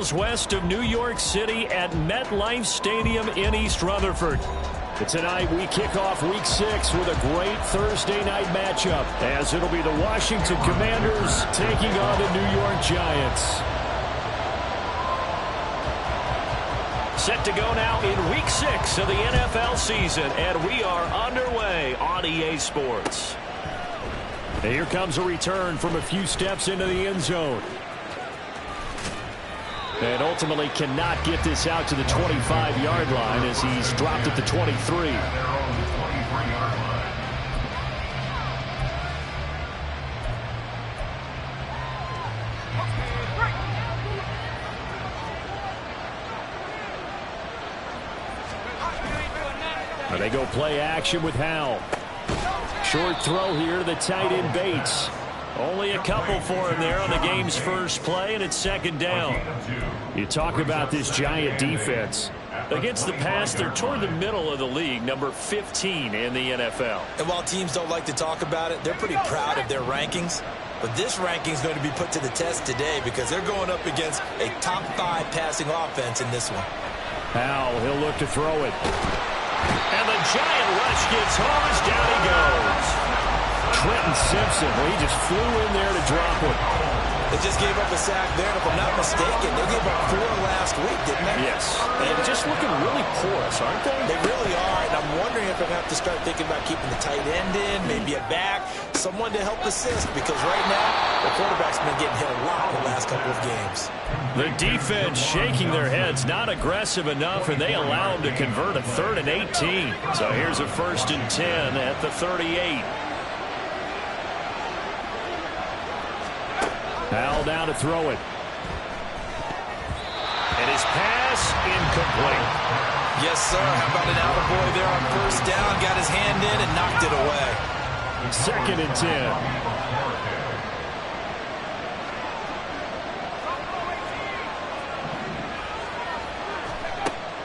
miles west of New York City at MetLife Stadium in East Rutherford. Tonight, we kick off Week 6 with a great Thursday night matchup, as it'll be the Washington Commanders taking on the New York Giants. Set to go now in Week 6 of the NFL season, and we are underway on EA Sports. And here comes a return from a few steps into the end zone. And ultimately cannot get this out to the 25-yard line as he's dropped at the 23. And they go play action with Howell. Short throw here to the tight end Bates. Only a couple for him there on the game's first play, and it's second down. You talk about this Giant defense. Against the pass, they're toward the middle of the league, number 15 in the NFL. And while teams don't like to talk about it, they're pretty proud of their rankings. But this ranking is going to be put to the test today because they're going up against a top 5 passing offense in this one. Howell, he'll look to throw it. And the Giant rush gets home as down he goes. Trenton Simpson, well, he just flew in there to drop it. They just gave up a sack there, and if I'm not mistaken, they gave up 4 last week, didn't they? Yes, and just looking really porous, aren't they? They really are, and I'm wondering if they're going to have to start thinking about keeping the tight end in, maybe a back, someone to help assist, because right now, the quarterback's been getting hit a lot the last couple of games. The defense shaking their heads, not aggressive enough, and they allow them to convert a 3rd and 18. So here's a 1st and 10 at the 38. Howell down to throw it. And his pass incomplete. Yes, sir. How about an attaboy there on 1st down? Got his hand in and knocked it away. 2nd and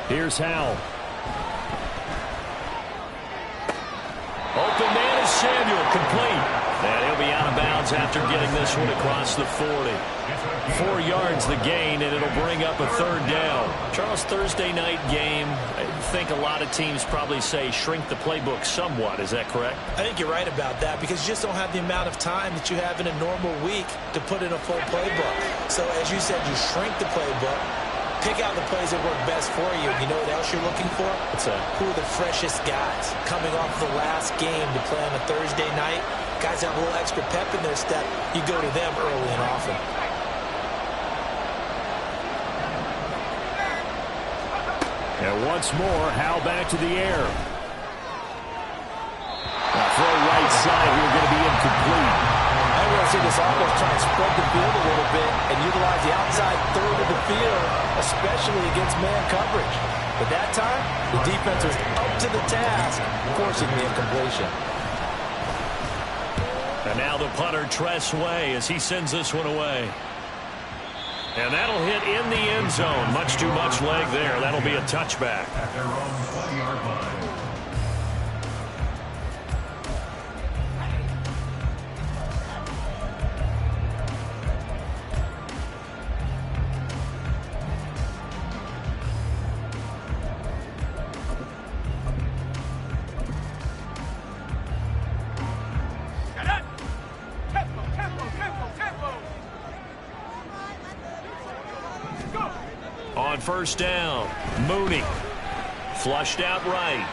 10. Here's Howell. Open man is Samuel, complete. And he'll be out of bounds after getting this one across the 40. 4 yards the gain, and it'll bring up a 3rd down. Charles, Thursday night game, I think a lot of teams probably say shrink the playbook somewhat. Is that correct? I think you're right about that because you just don't have the amount of time that you have in a normal week to put in a full playbook. So as you said, you shrink the playbook. Pick out the plays that work best for you. You know what else you're looking for? What's that? Who are the freshest guys coming off the last game to play on a Thursday night? Guys have a little extra pep in their step. You go to them early and often. And once more, Howell back to the air. Throw right side here, going to be incomplete. I'm going to see this offense try and spread the field a little bit and utilize the outside 3rd of the field, especially against man coverage. But that time, the defense was up to the task, forcing the incompletion. And now the punter, Tress Way, as he sends this one away. And that'll hit in the end zone. Much too much leg there. That'll be a touchback. At their own 20-yard line. On 1st down, Mooney flushed out right.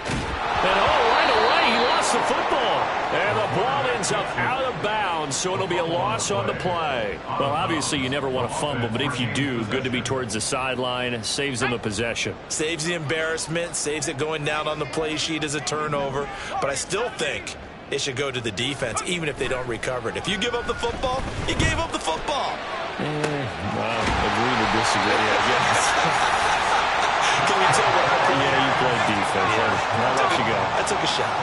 And right away, he lost the football. And the ball ends up out of bounds, so it'll be a loss on the play. Well, obviously, you never want to fumble, but if you do, good to be towards the sideline. Saves them a possession. Saves the embarrassment, saves it going down on the play sheet as a turnover. But I still think it should go to the defense, even if they don't recover it. If you give up the football, you gave up the football. Agree to disagree, I guess. Can you tell what I played? Yeah, you played defense. Yeah. I'll let you go. I took a shot.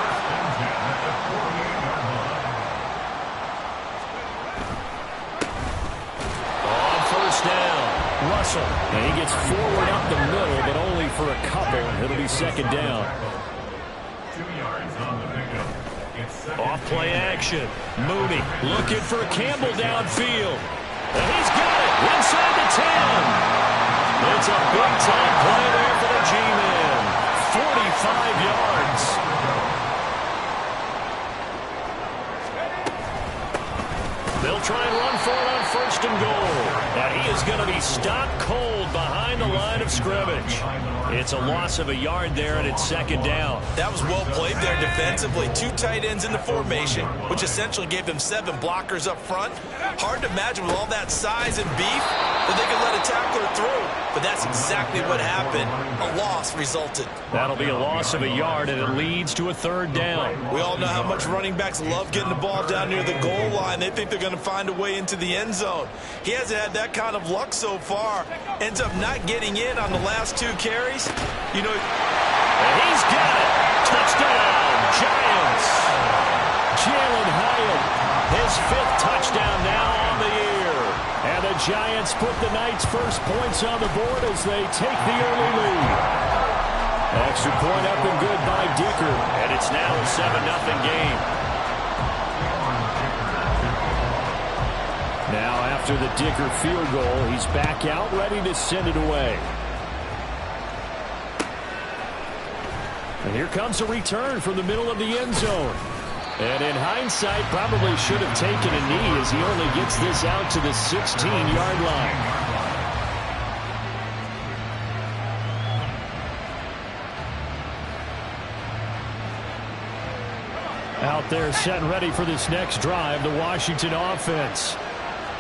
On 1st down, Russell. And he gets forward up the middle, but only for a couple. It'll be 2nd down. 2 yards on the pickup. Off play action. Mooney looking for Campbell downfield. And he's got it inside the 10. is going to be stopped cold behind the line of scrimmage. It's a loss of a yard there, and it's second down. That was well played there defensively. 2 tight ends in the formation, which essentially gave them 7 blockers up front. Hard to imagine with all that size and beef that they could let a tackler through. But that's exactly what happened. A loss resulted. That'll be a loss of a yard, and it leads to a third down. We all know how much running backs love getting the ball down near the goal line. They think they're going to find a way into the end zone. He hasn't had that kind of luck so far. Ends up not getting in on the last 2 carries. You know, and he's got it. Touchdown, Giants. Jalen Hyatt, his 5th touchdown now on the year. And the Giants put the night's first points on the board as they take the early lead. Extra point up and good by Dicker. And it's now a 7-0 game. Now after the Dicker field goal, he's back out ready to send it away. And here comes a return from the middle of the end zone. And in hindsight, probably should have taken a knee as he only gets this out to the 16-yard line. Out there set and ready for this next drive, the Washington offense.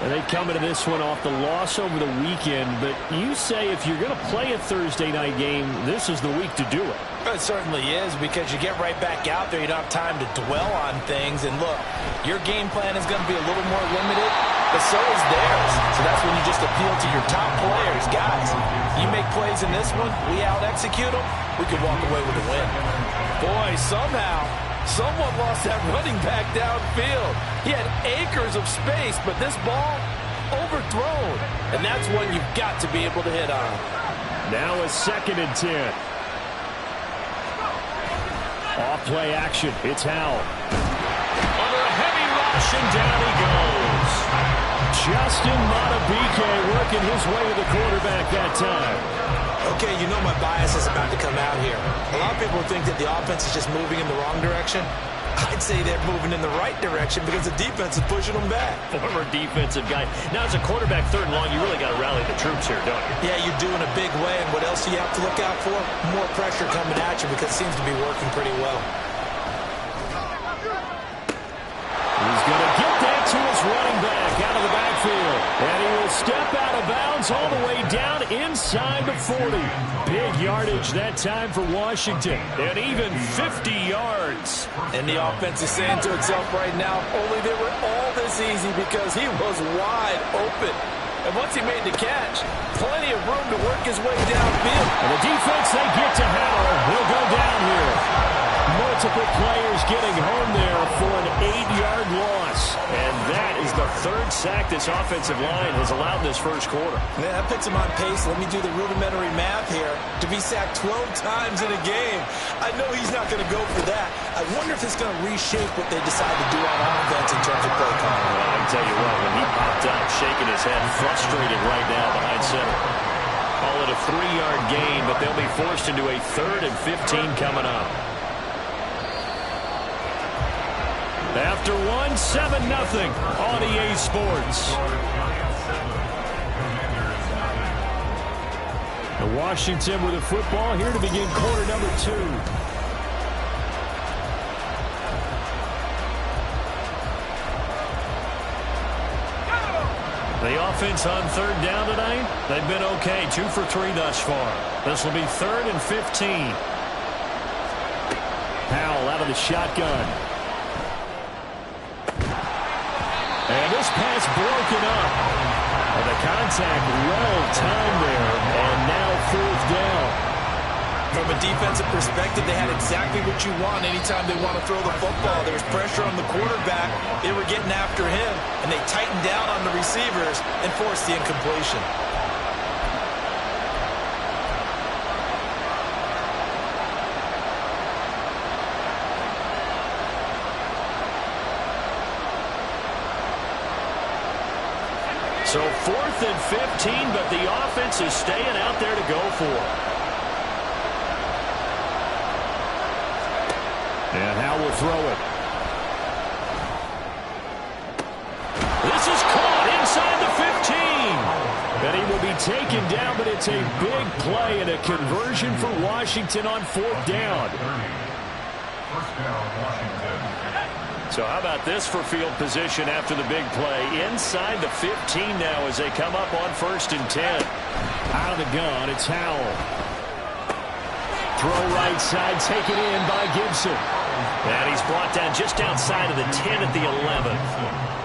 And they come into this one off the loss over the weekend, but you say if you're going to play a Thursday night game, this is the week to do it. It certainly is, because you get right back out there. You don't have time to dwell on things. And look, your game plan is going to be a little more limited, but so is theirs. So that's when you just appeal to your top players. Guys, you make plays in this one, we out-execute them, we could walk away with a win. Boy, somehow someone lost that running back downfield. He had acres of space, but this ball overthrown. And that's one you've got to be able to hit on. Now a 2nd and 10. Off play action. It's Howell. Under a heavy rush, and down he goes. Justin Madubuike working his way to the quarterback that time. Okay, you know my bias is about to come out here. A lot of people think that the offense is just moving in the wrong direction. I'd say they're moving in the right direction because the defense is pushing them back. Former defensive guy. Now, as a quarterback 3rd and long, you really got to rally the troops here, don't you? Yeah, you do in a big way. And what else do you have to look out for? More pressure coming at you because it seems to be working pretty well. He's going to get that to his running back out of the backfield. And he will step out of bounds all the way down inside the 40. Big yardage that time for Washington. And even 50 yards. And the offense is saying to itself right now, only they were all this easy because he was wide open. And once he made the catch, plenty of room to work his way downfield. And the defense, they get to Howell. He'll go down here. Multiple players getting home there for an 8-yard loss. And that is the 3rd sack this offensive line has allowed in this first quarter. Yeah, that puts him on pace. Let me do the rudimentary math here. To be sacked 12 times in a game, I know he's not going to go for that. I wonder if it's going to reshape what they decide to do on offense in terms of play calling. Well, I can tell you what, when he popped up, shaking his head, frustrated right now behind center. Call it a 3-yard gain, but they'll be forced into a 3rd and 15 coming up. After 7-0 on EA Sports. The Washington with the football here to begin quarter number 2. The offense on 3rd down tonight, they've been okay. 2 for 3 thus far. This will be 3rd and 15. Howell out of the shotgun. And this pass broken up. And the contact well timed there. And now 4th down. From a defensive perspective, they had exactly what you want anytime they want to throw the football. There was pressure on the quarterback. They were getting after him. And they tightened down on the receivers and forced the incompletion. So 4th and 15, but the offense is staying out there to go for. And Howell will throw it. This is caught inside the 15. And he will be taken down, but it's a big play and a conversion for Washington on 4th down. First down, Washington. So how about this for field position after the big play? Inside the 15 now as they come up on 1st and 10. Out of the gun, it's Howell. Throw right side, taken in by Gibson. And he's brought down just outside of the 10 at the 11.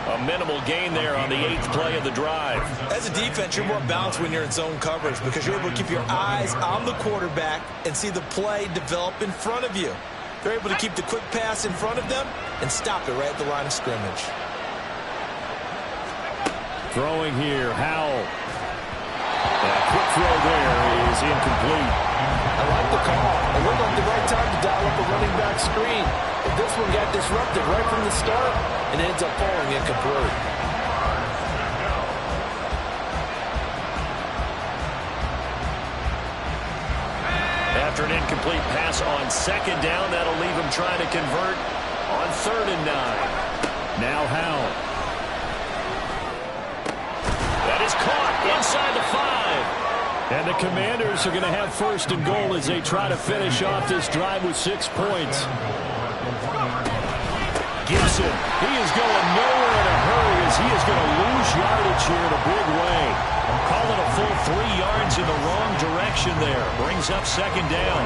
A minimal gain there on the 8th play of the drive. As a defense, you're more balanced when you're in zone coverage because you're able to keep your eyes on the quarterback and see the play develop in front of you. They're able to keep the quick pass in front of them and stop it right at the line of scrimmage. Throwing here, Howell. That quick throw there is incomplete. I like the call. It looked like the right time to dial up a running back screen. But this one got disrupted right from the start and ends up falling incomplete. After an incomplete pass on 2nd down, that'll leave him trying to convert on 3rd and 9. Now Howell. That is caught inside the 5. And the Commanders are going to have 1st and goal as they try to finish off this drive with 6 points. Gibson, he is going nowhere in a hurry as he is going to lose yardage here in a big way. I'm calling a full 3 yards in the wrong direction there. Brings up 2nd down.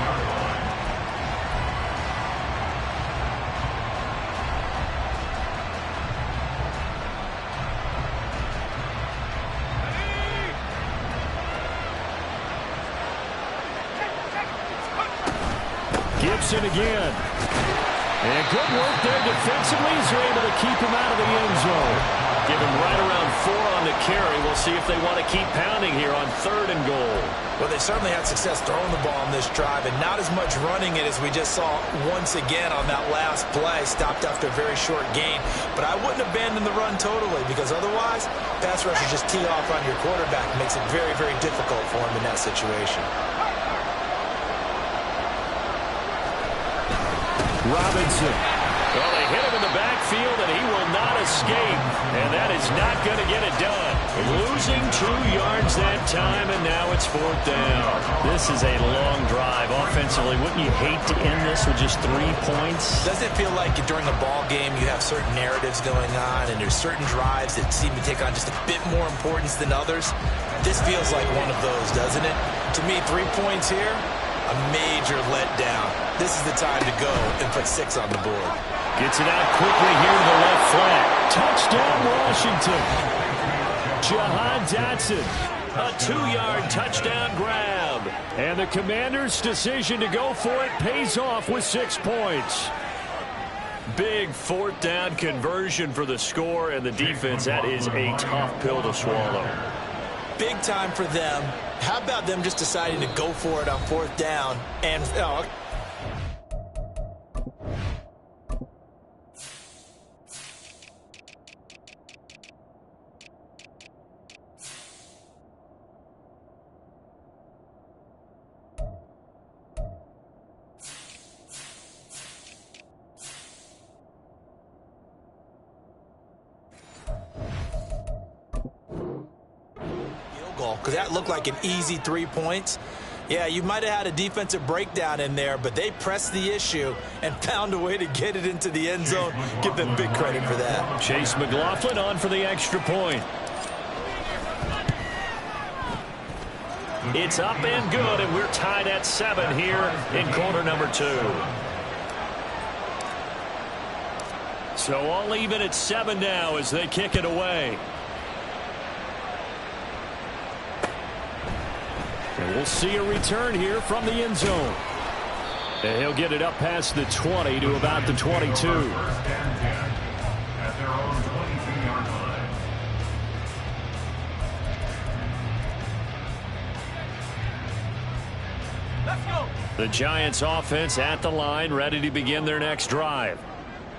Gibson again. And good work there defensively as they're able to keep him out of the end zone. Give him right around 4 on the carry. We'll see if they want to keep pounding here on 3rd and goal. Well, they certainly had success throwing the ball on this drive and not as much running it as we just saw once again on that last play. Stopped after a very short gain. But I wouldn't abandon the run totally because otherwise, pass rushers just tee off on your quarterback. It makes it very, very difficult for him in that situation. Robinson. Well, they hit him in the backfield, and he will not escape. And that is not going to get it done. Losing 2 yards that time, and now it's 4th down. This is a long drive. Offensively, wouldn't you hate to end this with just 3 points? Doesn't it feel like during a ball game you have certain narratives going on, and there's certain drives that seem to take on just a bit more importance than others? This feels like one of those, doesn't it? To me, 3 points here, a major letdown. This is the time to go and put 6 on the board. Gets it out quickly here to the left flat. Touchdown, Washington. Jahan Dotson. A 2-yard touchdown grab. And the Commanders' decision to go for it pays off with 6 points. Big 4th down conversion for the score, and the defense, that is a tough pill to swallow. Big time for them. How about them just deciding to go for it on 4th down and... because that looked like an easy 3 points. Yeah, you might have had a defensive breakdown in there, but they pressed the issue and found a way to get it into the end zone. Give them big credit for that. Chase McLaughlin on for the extra point. It's up and good, and we're tied at 7 here in quarter number 2. So all even at 7 now as they kick it away. And we'll see a return here from the end zone. And he'll get it up past the 20 to about the 22. First and 10 at their own 22-yard line. Let's go. The Giants offense at the line, ready to begin their next drive.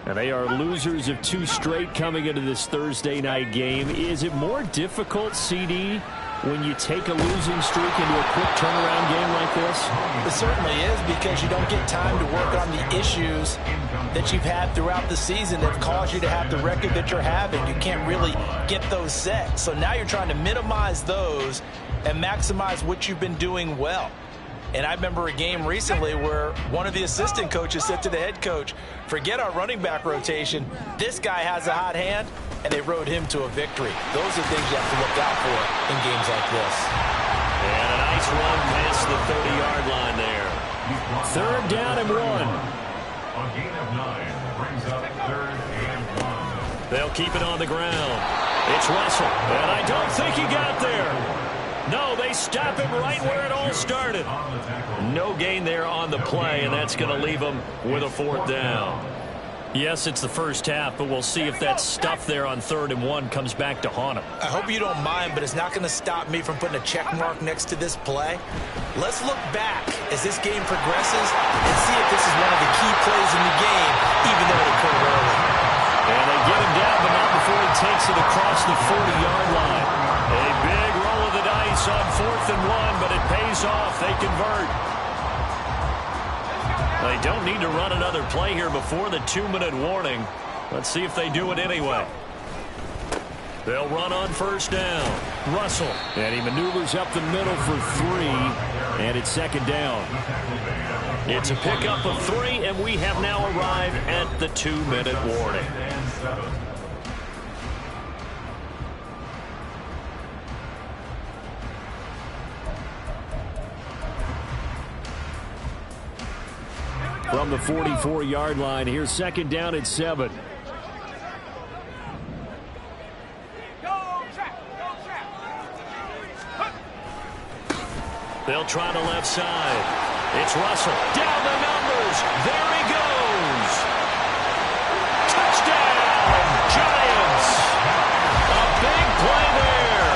And they are losers of 2 straight coming into this Thursday night game. Is it more difficult, CD, when you take a losing streak into a quick turnaround game like this? It certainly is, because you don't get time to work on the issues that you've had throughout the season that caused you to have the record that you're having. You can't really get those set. So now you're trying to minimize those and maximize what you've been doing well. And I remember a game recently where one of the assistant coaches said to the head coach, forget our running back rotation. This guy has a hot hand, and they rode him to a victory. Those are things you have to look out for in games like this. And a nice run past the 30-yard line there. 3rd down and 1. A gain of 9 brings up 3rd and 1. They'll keep it on the ground. It's Russell, and I don't think he got there. No, they stop him right where it all started. No gain there on the play, and that's going to leave them with a 4th down. Yes, it's the first half, but we'll see if that stuff there on 3rd and 1 comes back to haunt him. I hope you don't mind, but it's not going to stop me from putting a check mark next to this play. Let's look back as this game progresses and see if this is one of the key plays in the game, even though it occurred early. And they get him down, but not before he takes it across the 40-yard line. A big roll of the dice on 4th and 1, but it pays off. They convert. They don't need to run another play here before the 2-minute warning. Let's see if they do it anyway. They'll run on 1st down. Russell. And he maneuvers up the middle for 3. And it's 2nd down. It's a pickup of 3, and we have now arrived at the 2-minute warning. From the 44-yard line, here's 2nd down and 7. They'll try the left side. It's Russell. Down the numbers. There he goes. Touchdown, Giants. A big play there.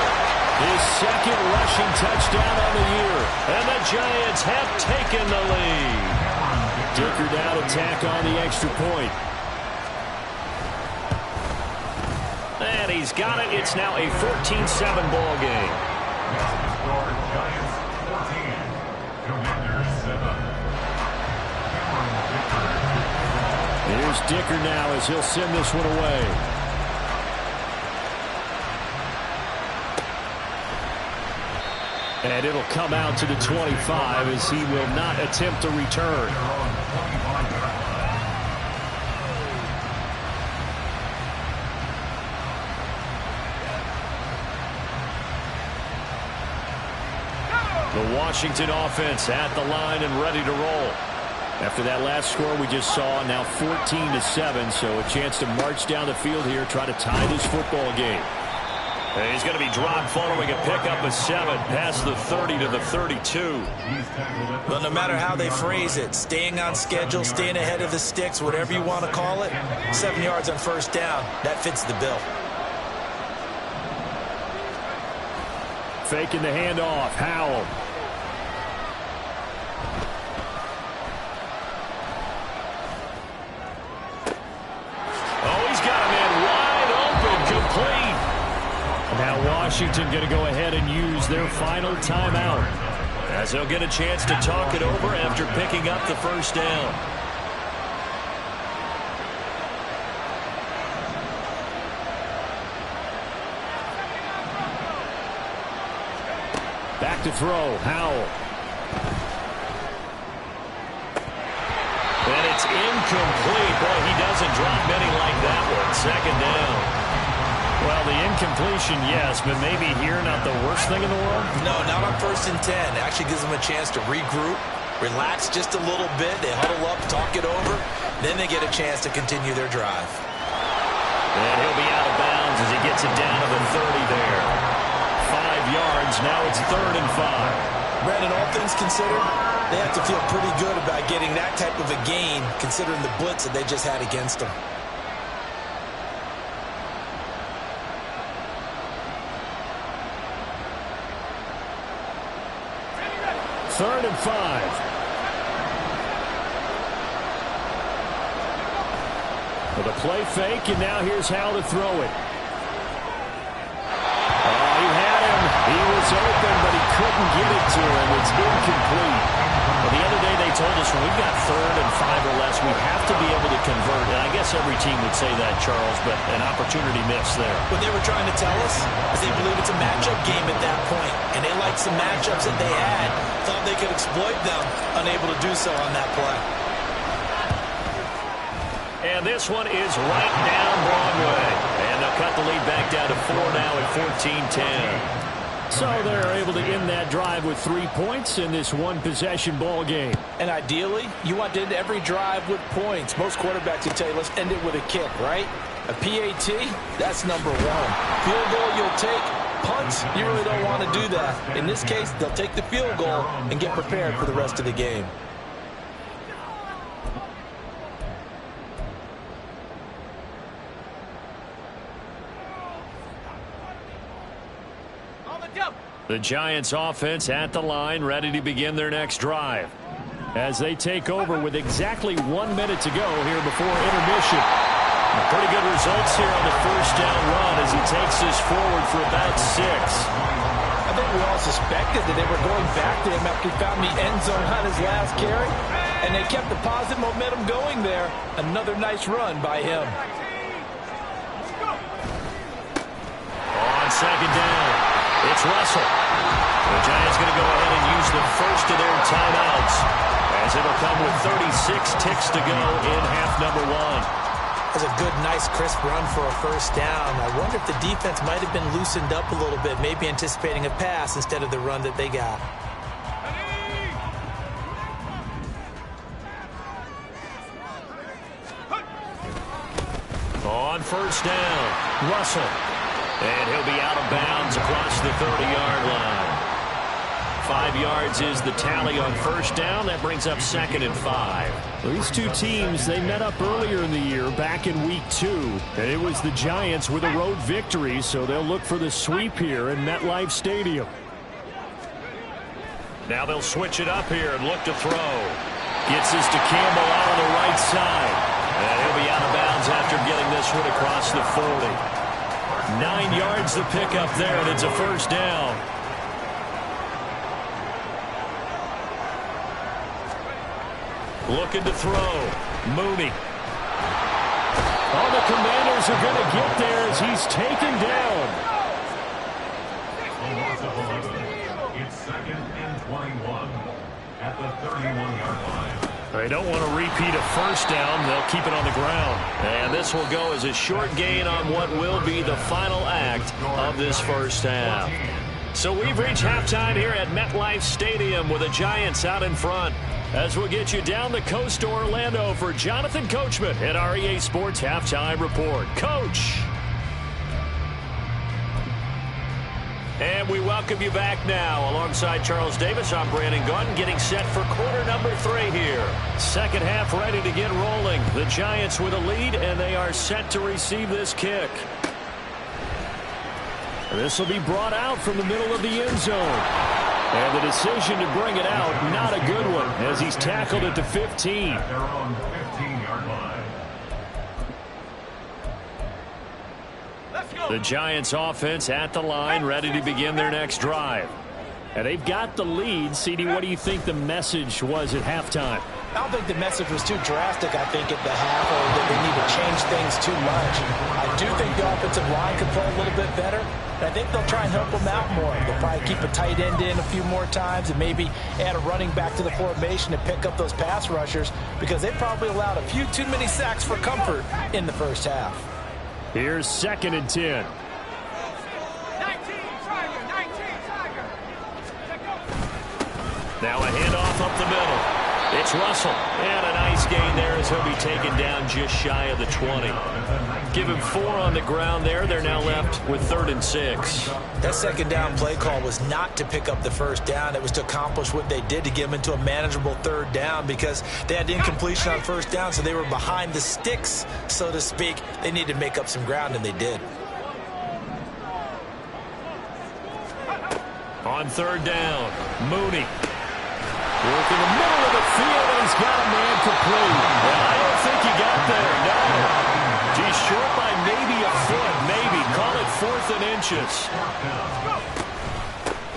His 2nd rushing touchdown on the year. And the Giants have taken the lead. Dicker now to tack on the extra point. And he's got it. It's now a 14-7 ball game. Score Giants 14, Commanders 7. Here's Dicker now as he'll send this one away. And it'll come out to the 25 as he will not attempt to return. The Washington offense at the line and ready to roll. After that last score we just saw, now 14-7, so a chance to march down the field here, try to tie this football game. And he's going to be dropped following a pickup of 7 past the 30 to the 32. Well, no matter how they phrase it, staying on schedule, staying ahead of the sticks, whatever you want to call it, 7 yards on 1st down, that fits the bill. Faking the handoff, Howell. Oh, he's got a man wide open, complete. Now Washington going to go ahead and use their final timeout, as they'll get a chance to talk it over after picking up the 1st down. Back to throw, Howell. And it's incomplete. Boy, he doesn't drop many like that one. 2nd down. Well, the incompletion, yes, but maybe here not the worst thing in the world? No, not on 1st and 10. It actually gives them a chance to regroup, relax just a little bit. They huddle up, talk it over. Then they get a chance to continue their drive. And he'll be out of bounds as he gets it down to the 30 there. 5 yards. Now it's 3rd and 5. Brandon, all things considered, they have to feel pretty good about getting that type of a gain, considering the blitz that they just had against them. Third and 5. With a play fake, and now here's how to throw it. Oh, he had him. He was couldn't get it to him. It's incomplete. Well, the other day they told us when we've got 3rd and 5 or less, we have to be able to convert. And I guess every team would say that, Charles, but an opportunity missed there. What they were trying to tell us is they believe it's a matchup game at that point, and they liked some matchups that they had, thought they could exploit them, unable to do so on that play. And this one is right down Broadway. And they'll cut the lead back down to 4 now at 14-10. So they're able to end that drive with 3 points in this one-possession ball game. And ideally, you want to end every drive with points. Most quarterbacks would tell you, let's end it with a kick, right? A PAT, that's number 1. Field goal, you'll take. Punts, you really don't want to do that. In this case, they'll take the field goal and get prepared for the rest of the game. The Giants offense at the line, ready to begin their next drive. As they take over with exactly 1 minute to go here before intermission. Pretty good results here on the first down run as he takes this forward for about 6. I think we all suspected that they were going back to him after he found the end zone on his last carry. And they kept the positive momentum going there. Another nice run by him. On second down, it's Russell. The Giants going to go ahead and use the first of their timeouts as it'll come with 36 ticks to go in half number 1. That was a good, nice, crisp run for a first down. I wonder if the defense might have been loosened up a little bit, maybe anticipating a pass instead of the run that they got. On first down, Russell. And he'll be out of bounds across the 30-yard line. 5 yards is the tally on first down. That brings up 2nd and 5. These two teams, they met up earlier in the year, back in week 2. And it was the Giants with a road victory, so they'll look for the sweep here in MetLife Stadium. Now they'll switch it up here and look to throw. Gets this to Campbell out on the right side. And he'll be out of bounds after getting this one across the 40. 9 yards to pick up there, and it's a first down. Looking to throw. Mooney. Oh, the Commanders are going to get there as he's taken down. It's 2nd and 21 at the 31-yard line. They don't want to repeat a first down. They'll keep it on the ground. And this will go as a short gain on what will be the final act of this first half. So we've reached halftime here at MetLife Stadium with the Giants out in front. As we'll get you down the coast to Orlando for Jonathan Coachman at our EA Sports Halftime Report. Coach! And we welcome you back now. Alongside Charles Davis, I'm Brandon Gunn, getting set for quarter number 3 here. Second half ready to get rolling. The Giants with a lead, and they are set to receive this kick. This will be brought out from the middle of the end zone. And the decision to bring it out, not a good one, as he's tackled at the 15. At their own 15-yard line. The Giants offense at the line, ready to begin their next drive. And they've got the lead. CD, what do you think the message was at halftime? I don't think the message was too drastic, I think, at the half, or that they need to change things too much. I do think the offensive line could play a little bit better, and I think they'll try and help them out more. They'll probably keep a tight end in a few more times and maybe add a running back to the formation to pick up those pass rushers, because they probably allowed a few too many sacks for comfort in the first half. Here's 2nd and 10. Now a handoff up the middle. It's Russell. And a nice gain there as he'll be taken down just shy of the 20. Give him 4 on the ground there. They're now left with 3rd and 6. That second down play call was not to pick up the first down. It was to accomplish what they did, to get them into a manageable 3rd down, because they had incompletion on first down, so they were behind the sticks, so to speak. They needed to make up some ground, and they did. On 3rd down, Mooney. Work in the middle of the field, and he's got a man complete. Well, I don't think he got there, no. He's short by maybe a foot, maybe. Call it 4th and inches.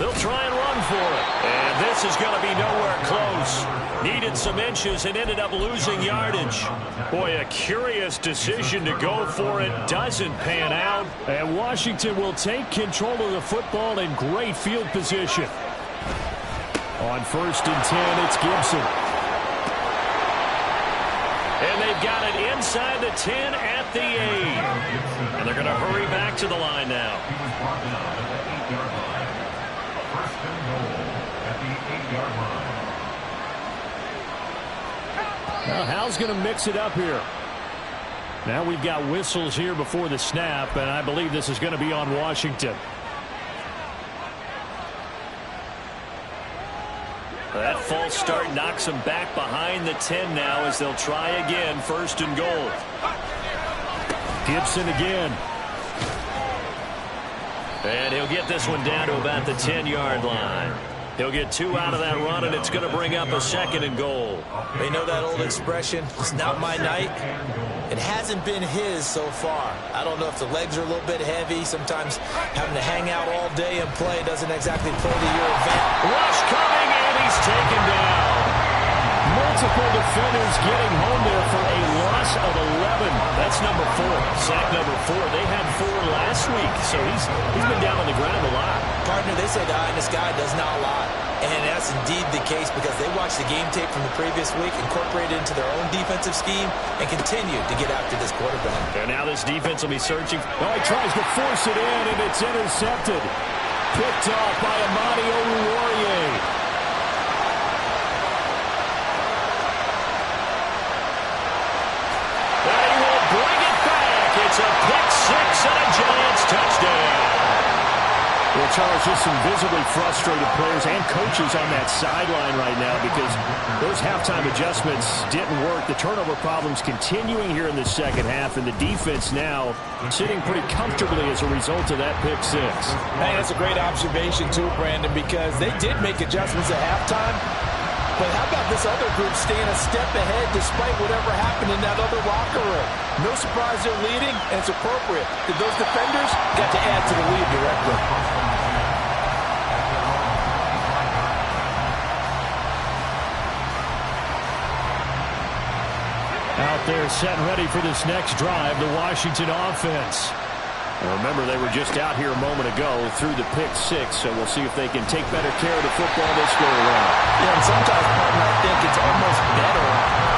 They'll try and run for it. And this is going to be nowhere close. Needed some inches and ended up losing yardage. Boy, a curious decision to go for it. Doesn't pan out. And Washington will take control of the football in great field position. On 1st and 10, it's Gibson. And they've got it inside the 10 at the 8. And they're going to hurry back to the line now. He was brought down at the 8-yard line. First and goal at the 8-yard line. Now, Hal's going to mix it up here. Now we've got whistles here before the snap, and I believe this is going to be on Washington. That false start knocks them back behind the 10 now as they'll try again. 1st and goal. Gibson again. And he'll get this one down to about the 10-yard line. He'll get 2 out of that run, and it's going to bring up a 2nd and goal. They know that old expression, it's not my night. It hasn't been his so far. I don't know if the legs are a little bit heavy. Sometimes having to hang out all day and play doesn't exactly play to your event. Rush coming, and he's taken down. Multiple defenders getting home there for a loss of 11. That's number 4. Sack number 4. They had 4 last week, so he's been down on the ground a lot. Partner, they say the eye in the sky does not lie. And that's indeed the case because they watched the game tape from the previous week, incorporated it into their own defensive scheme, and continued to get after this quarterback. And now this defense will be searching. Oh, he tries to force it in, and it's intercepted. Picked off by Amani Oruwariye. And he will bring it back. It's a pick 6 and a Giants touchdown. Well, Charles, just some visibly frustrated players and coaches on that sideline right now because those halftime adjustments didn't work. The turnover problems continuing here in the second half, and the defense now sitting pretty comfortably as a result of that pick 6. Hey, that's a great observation too, Brandon, because they did make adjustments at halftime. But how about this other group staying a step ahead despite whatever happened in that other locker room? No surprise they're leading, and it's appropriate that those defenders got to add to the lead directly. Out there set and ready for this next drive, the Washington offense. Well, remember, they were just out here a moment ago through the pick 6, so we'll see if they can take better care of the football this go around. Yeah, and sometimes, partner, I think it's almost better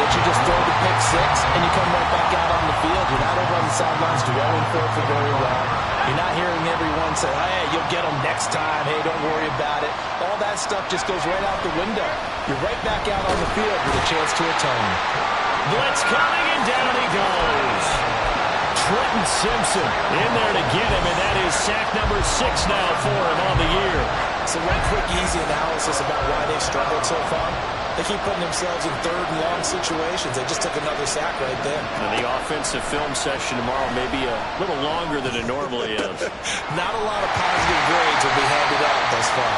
that you just throw the pick 6 and you come right back out on the field. You're not over on the sidelines dwelling for very long. You're not hearing everyone say, hey, you'll get them next time. Hey, don't worry about it. All that stuff just goes right out the window. You're right back out on the field with a chance to atone. Blitz coming, and down he goes. Trenton Simpson in there to get him, and that is sack number 6 now for him on the year. So one quick, easy analysis about why they've struggled so far. They keep putting themselves in 3rd and long situations. They just took another sack right there. And the offensive film session tomorrow may be a little longer than it normally is. Not a lot of positive grades will be handed out thus far.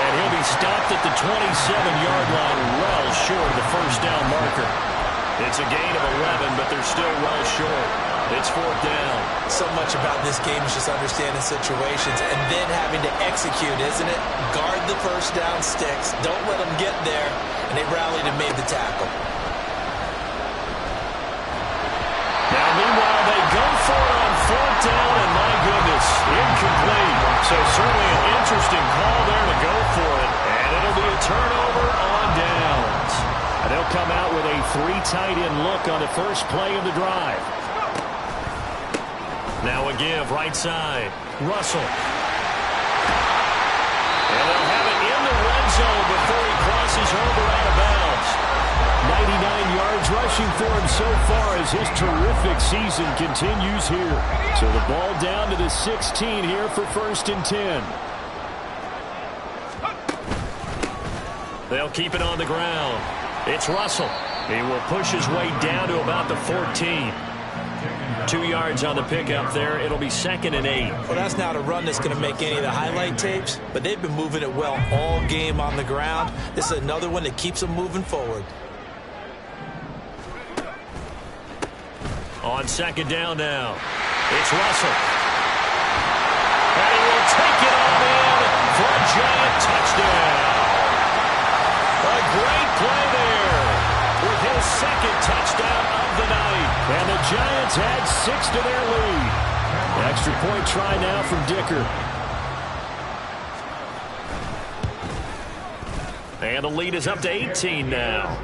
And he'll be stopped at the 27-yard line, well short of the first down marker. It's a gain of 11, but they're still well short. It's 4th down. So much about this game is just understanding situations and then having to execute, isn't it? Guard the first down sticks. Don't let them get there. And they rallied and made the tackle. Now, meanwhile, they go for it on 4th down, and my goodness, incomplete. So certainly an interesting call there to go for it. And it'll be a turnover on downs. And they'll come out with a 3 tight end look on the first play of the drive. Now a give, right side. Russell. And they'll have it in the red zone before he crosses over out of bounds. 99 yards rushing for him so far as his terrific season continues here. So the ball down to the 16 here for 1st and 10. They'll keep it on the ground. It's Russell. He will push his way down to about the 14. 2 yards on the pickup there. It'll be 2nd and 8. Well, that's not a run that's going to make any of the highlight tapes, but they've been moving it well all game on the ground. This is another one that keeps them moving forward. On 2nd down now, it's Russell. And he will take it on in for a Giant touchdown. A great play there with his second touchdown of the night. And the Giants add 6 to their lead. Extra point try now from Dicker. And the lead is up to 18 now.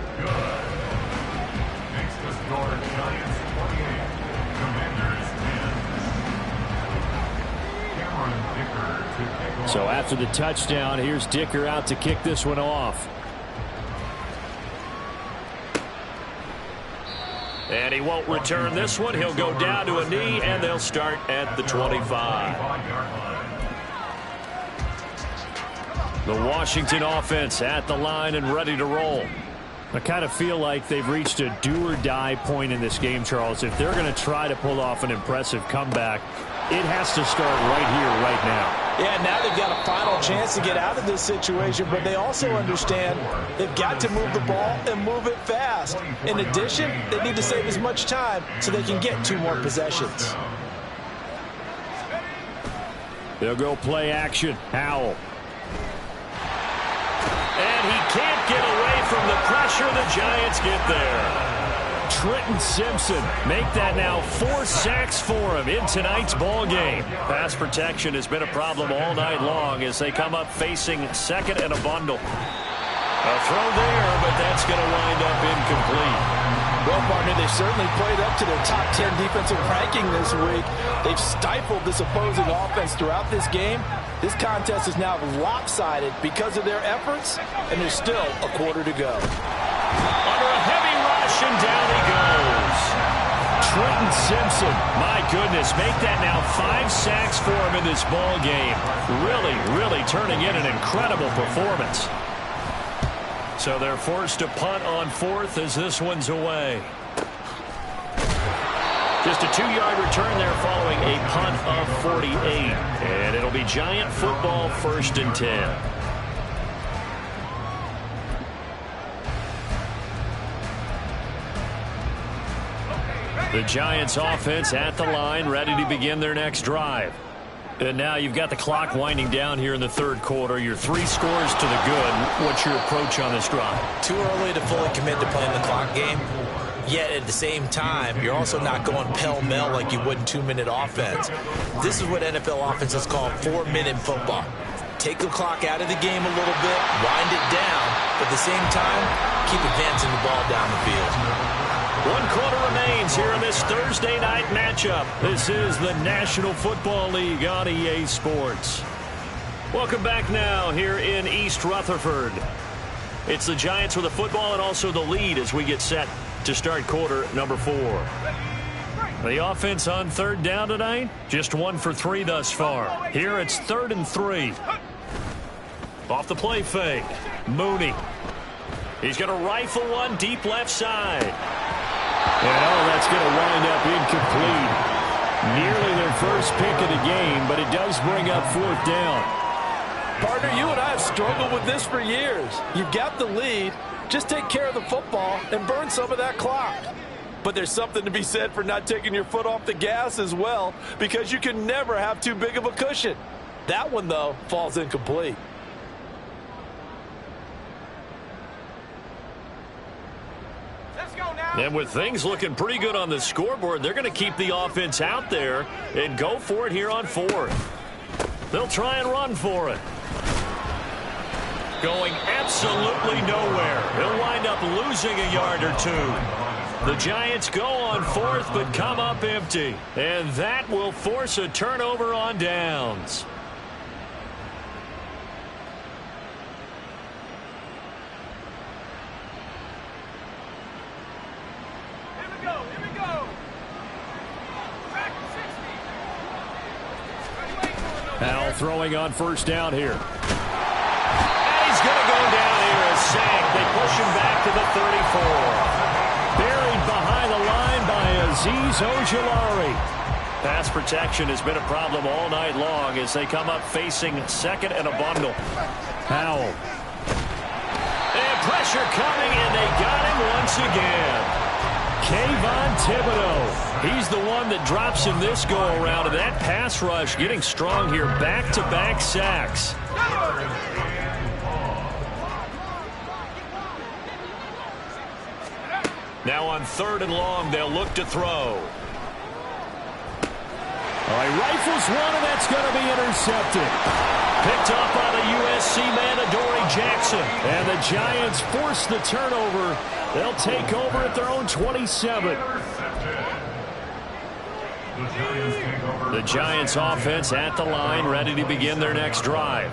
Makes the score Giants 28, Commanders 10. Cameron Dicker to take off. So after the touchdown, here's Dicker out to kick this one off. And he won't return this one. He'll go down to a knee, and they'll start at the 25. The Washington offense at the line and ready to roll. I kind of feel like they've reached a do-or-die point in this game, Charles. If they're going to try to pull off an impressive comeback, it has to start right here, right now. Yeah, now they've got a final chance to get out of this situation, but they also understand they've got to move the ball and move it fast. In addition, they need to save as much time so they can get 2 more possessions. They'll go play action. Howell. And he can't get away from the pressure. The Giants get there. Trenton Simpson make that now 4 sacks for him in tonight's ball game. Pass protection has been a problem all night long as they come up facing second and a bundle. A throw there, but that's going to wind up incomplete. Well, partner, they certainly played up to their top 10 defensive ranking this week. They've stifled this opposing offense throughout this game. This contest is now lopsided because of their efforts, and there's still a quarter to go. Under a heavy rush, and down he goes. Trenton Simpson, my goodness, make that now 5 sacks for him in this ball game. Really turning in an incredible performance. So they're forced to punt on 4th as this one's away. Just a 2-yard return there following a punt of 48. And it'll be Giant football, 1st and 10. The Giants offense at the line, ready to begin their next drive. And now you've got the clock winding down here in the 3rd quarter. You're 3 scores to the good. What's your approach on this drive? Too early to fully commit to playing the clock game. Yet at the same time, you're also not going pell-mell like you would in 2-minute offense. This is what NFL offenses call 4-minute football. Take the clock out of the game a little bit, wind it down, but at the same time, keep advancing the ball down the field. 1 quarter remains here in this Thursday night matchup. This is the National Football League on EA Sports. Welcome back now here in East Rutherford. It's the Giants with the football and also the lead as we get set to start quarter number 4. The offense on 3rd down tonight, just 1 for 3 thus far. Here it's 3rd and 3. Off the play fake, Mooney. He's going to rifle one deep left side. And that's going to wind up incomplete. Nearly their first pick of the game, but it does bring up 4th down. Partner, you and I have struggled with this for years. You've got the lead. Just take care of the football and burn some of that clock. But there's something to be said for not taking your foot off the gas as well, because you can never have too big of a cushion. That one, though, falls incomplete. And with things looking pretty good on the scoreboard, they're going to keep the offense out there and go for it here on 4th. They'll try and run for it. Going absolutely nowhere. He'll wind up losing a yard or 2. The Giants go on 4th but come up empty. And that will force a turnover on downs. Howell throwing on 1st down here. And he's going to go down here as sacked. They push him back to the 34. Buried behind the line by Azeez Ojulari. Pass protection has been a problem all night long as they come up facing 2nd and a bundle. Howell. And pressure coming, and they got him once again. Kayvon Thibodeau. He's the one that drops in this go-around, and that pass rush getting strong here. Back-to-back sacks. Now on 3rd and long, they'll look to throw. All right, rifles one, and that's going to be intercepted. Picked up on a USC man, Adoree Jackson. And the Giants force the turnover. They'll take over at their own 27. The Giants offense at the line, ready to begin their next drive.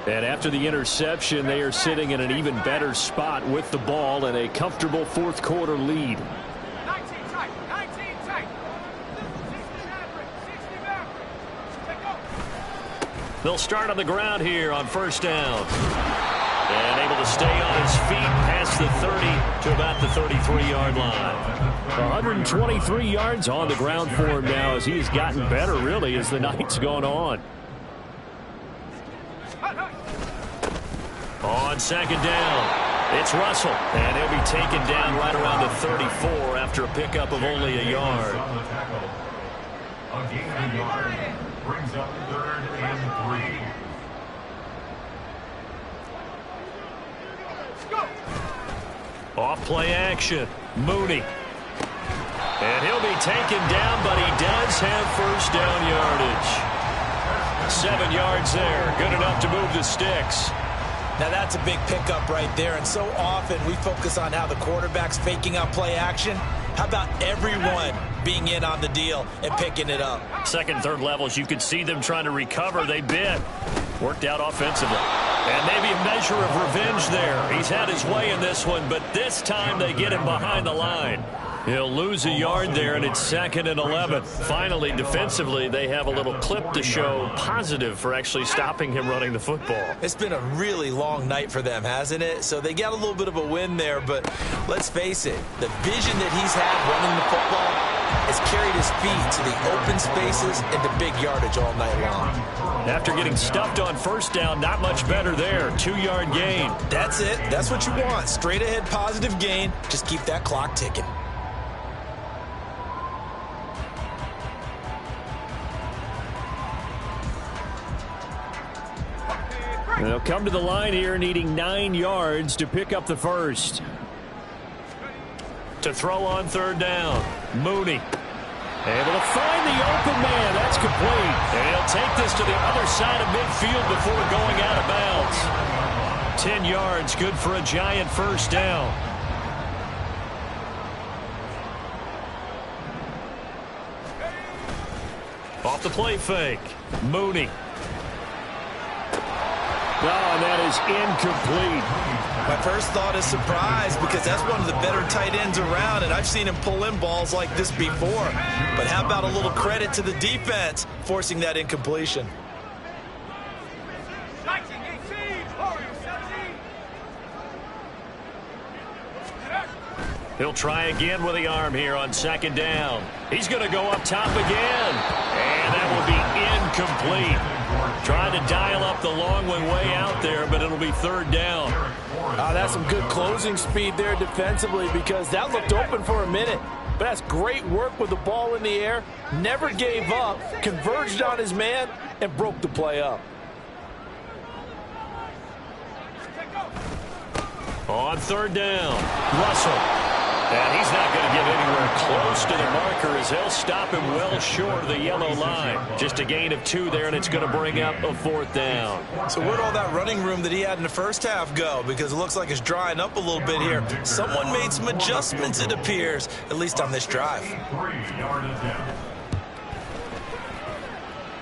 And after the interception, they are sitting in an even better spot with the ball and a comfortable 4th quarter lead. They'll start on the ground here on 1st down. And able to stay on his feet past the 30 to about the 33-yard line. 123 yards on the ground for him now as he has gotten better, really, as the night's gone on. On 2nd down, it's Russell. And he'll be taken down right around the 34 after a pickup of only a yard. A gain of a yard brings up 3rd and 3. Off play action, Mooney. And he'll be taken down, but he does have 1st down yardage. 7 yards there, good enough to move the sticks. Now that's a big pickup right there, and so often we focus on how the quarterback's faking out play action. How about everyone being in on the deal and picking it up? 2nd, 3rd levels, you could see them trying to recover. They bit. Worked out offensively. And maybe a measure of revenge there. He's had his way in this one, but this time they get him behind the line. He'll lose a yard there, and it's 2nd and 11. Finally, defensively, they have a little clip to show positive for actually stopping him running the football. It's been a really long night for them, hasn't it? So they got a little bit of a win there, but let's face it, the vision that he's had running the football has carried his feet to the open spaces and the big yardage all night long. After getting stuffed on 1st down, not much better there. 2-yard gain. That's it. That's what you want. Straight ahead positive gain. Just keep that clock ticking. They'll come to the line here needing 9 yards to pick up the 1st. To throw on 3rd down, Mooney. Able to find the open man. That's complete. And he'll take this to the other side of midfield before going out of bounds. 10 yards, good for a Giant 1st down. Off the play fake, Mooney. Oh, and that is incomplete. My first thought is surprise because that's one of the better tight ends around, and I've seen him pull in balls like this before. But how about a little credit to the defense forcing that incompletion? He'll try again with the arm here on 2nd down. He's going to go up top again. And that will be incomplete. Trying to dial up the long one way out there, but it'll be 3rd down. That's some good closing speed there defensively because that looked open for a minute. But that's great work with the ball in the air. Never gave up, converged on his man, and broke the play up. On 3rd down, Russell. And he's not going to get anywhere close to the marker as they'll stop him well short of the yellow line. Just a gain of 2 there, and it's going to bring up a 4th down. So where'd all that running room that he had in the first half go? Because it looks like it's drying up a little bit here. Someone made some adjustments, it appears, at least on this drive.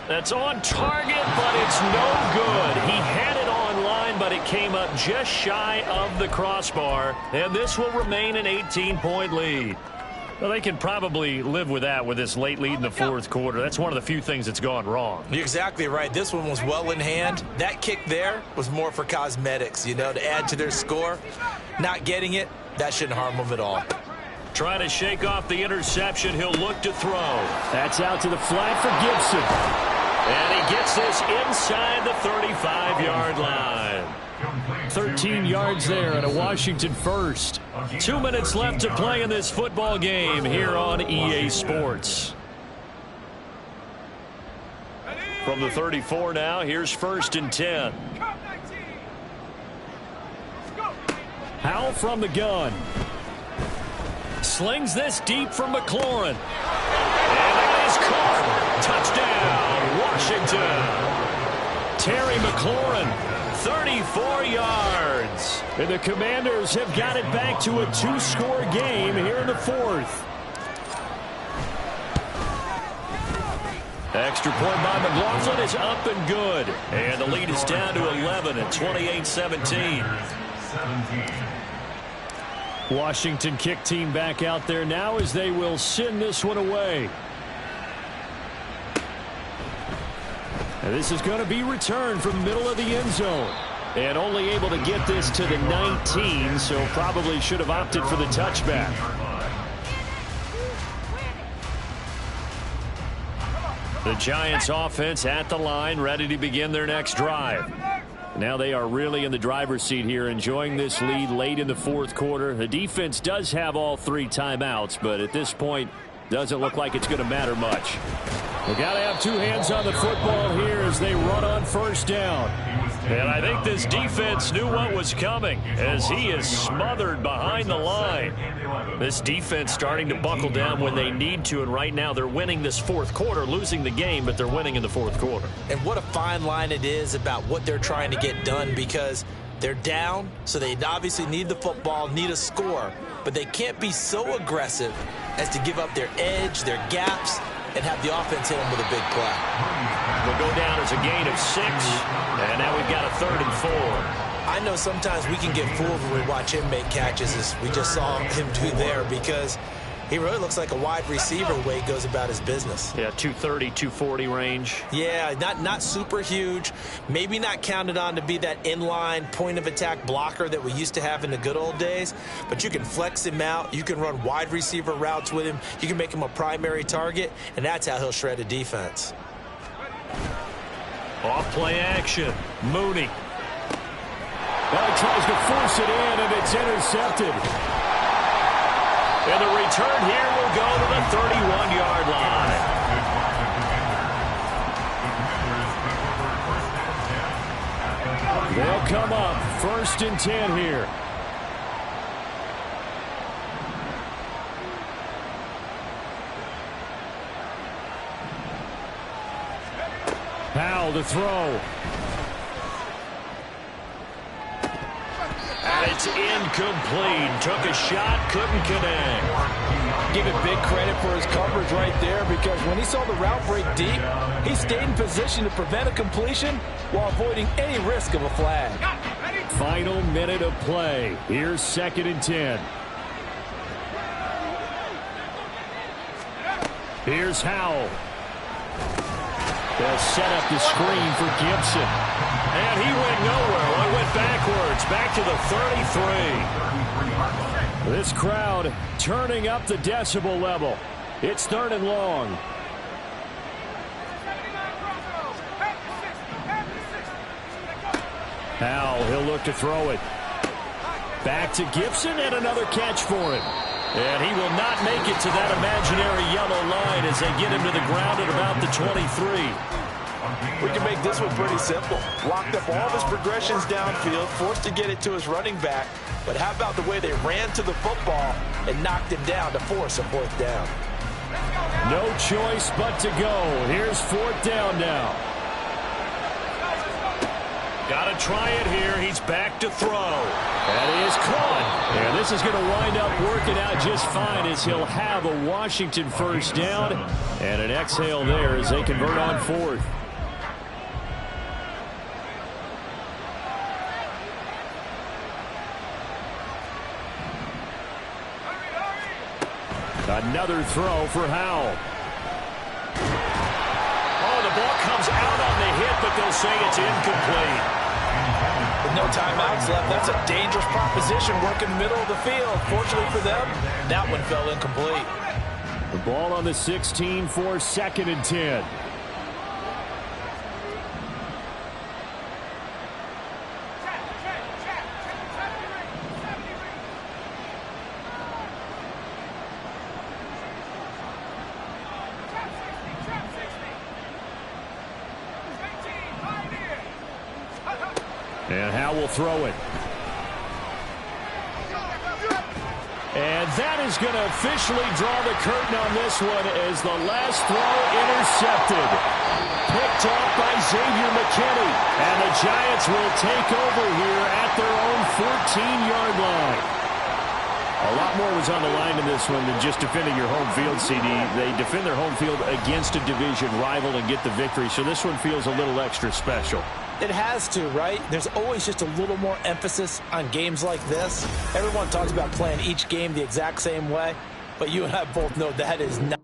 That's on target, but it's no good. He had it on line, but it came up just shy of the crossbar, and this will remain an 18-point lead. Well, they can probably live with that with this late lead in the 4th quarter. That's one of the few things that's gone wrong. You're exactly right. This one was well in hand. That kick there was more for cosmetics, you know, to add to their score. Not getting it, that shouldn't harm them at all. Trying to shake off the interception. He'll look to throw. That's out to the flat for Gibson. And he gets this inside the 35-yard line. 13 yards there and a Washington 1st. 2 minutes left to play in this football game here on EA Sports. From the 34 now, here's 1st and 10. Howell from the gun. slings this deep from McLaurin. And that is caught. Touchdown, Washington. Terry McLaurin, 34 yards. And the Commanders have got it back to a 2-score game here in the fourth. Extra point by McLaughlin is up and good. And the lead is down to 11 at 28-17. Washington kick team back out there now as they will send this one away. And this is going to be returned from the middle of the end zone. And only able to get this to the 19, so probably should have opted for the touchback. The Giants offense at the line, ready to begin their next drive. Now they are really in the driver's seat here, enjoying this lead late in the fourth quarter. The defense does have all 3 timeouts, but at this point, doesn't look like it's going to matter much. They got to have 2 hands on the football here as they run on first down. And I think this defense knew what was coming as he is smothered behind the line. This defense starting to buckle down when they need to, and right now they're winning this fourth quarter, losing the game, but they're winning in the fourth quarter. And what a fine line it is about what they're trying to get done, because they're down, so they obviously need the football, need a score, but they can't be so aggressive as to give up their edge, their gaps, and have the offense hit them with a big play. Will go down as a gain of 6, and now we've got a 3rd and 4. I know sometimes we can get fooled when we watch him make catches, as we just saw him do there, because he really looks like a wide receiver the way he goes about his business. Yeah, 230, 240 range. Yeah, not super huge. Maybe not counted on to be that inline point-of-attack blocker that we used to have in the good old days. But you can flex him out. You can run wide receiver routes with him. You can make him a primary target, and that's how he'll shred a defense. Off play action. Mooney. Now he tries to force it in, and it's intercepted. And the return here will go to the 31-yard line. They'll come up 1st and 10 here. Powell to throw. And it's incomplete. Took a shot, couldn't connect. Give it big credit for his coverage right there, because when he saw the route break deep, he stayed in position to prevent a completion while avoiding any risk of a flag. Final minute of play. Here's 2nd and 10. Here's Howell. They'll set up the screen for Gibson. And he went nowhere. Well, he went backwards, back to the 33. This crowd turning up the decibel level. It's 3rd and long. Howell, he'll look to throw it. Back to Gibson, and another catch for him. And he will not make it to that imaginary yellow line as they get him to the ground at about the 23. We can make this one pretty simple. Locked up all of his progressions downfield, forced to get it to his running back. But how about the way they ran to the football and knocked him down to force a 4th down? No choice but to go. Here's 4th down now. Got to try it here. He's back to throw. That is caught. And this is going to wind up working out just fine as he'll have a Washington 1st down. And an exhale there as they convert on 4th. Another throw for Howell. Oh, the ball comes out on the hit, but they'll say it's incomplete. With no timeouts left, that's a dangerous proposition working the middle of the field. Fortunately for them, that one fell incomplete. The ball on the 16 for 2nd and 10. And Howell will throw it. And that is going to officially draw the curtain on this one as the last throw intercepted. Picked off by Xavier McKinney. And the Giants will take over here at their own 14-yard line. A lot more was on the line in this one than just defending your home field, CD. They defend their home field against a division rival and get the victory, so this one feels a little extra special. It has to, right? There's always just a little more emphasis on games like this. Everyone talks about playing each game the exact same way, but you and I both know that is not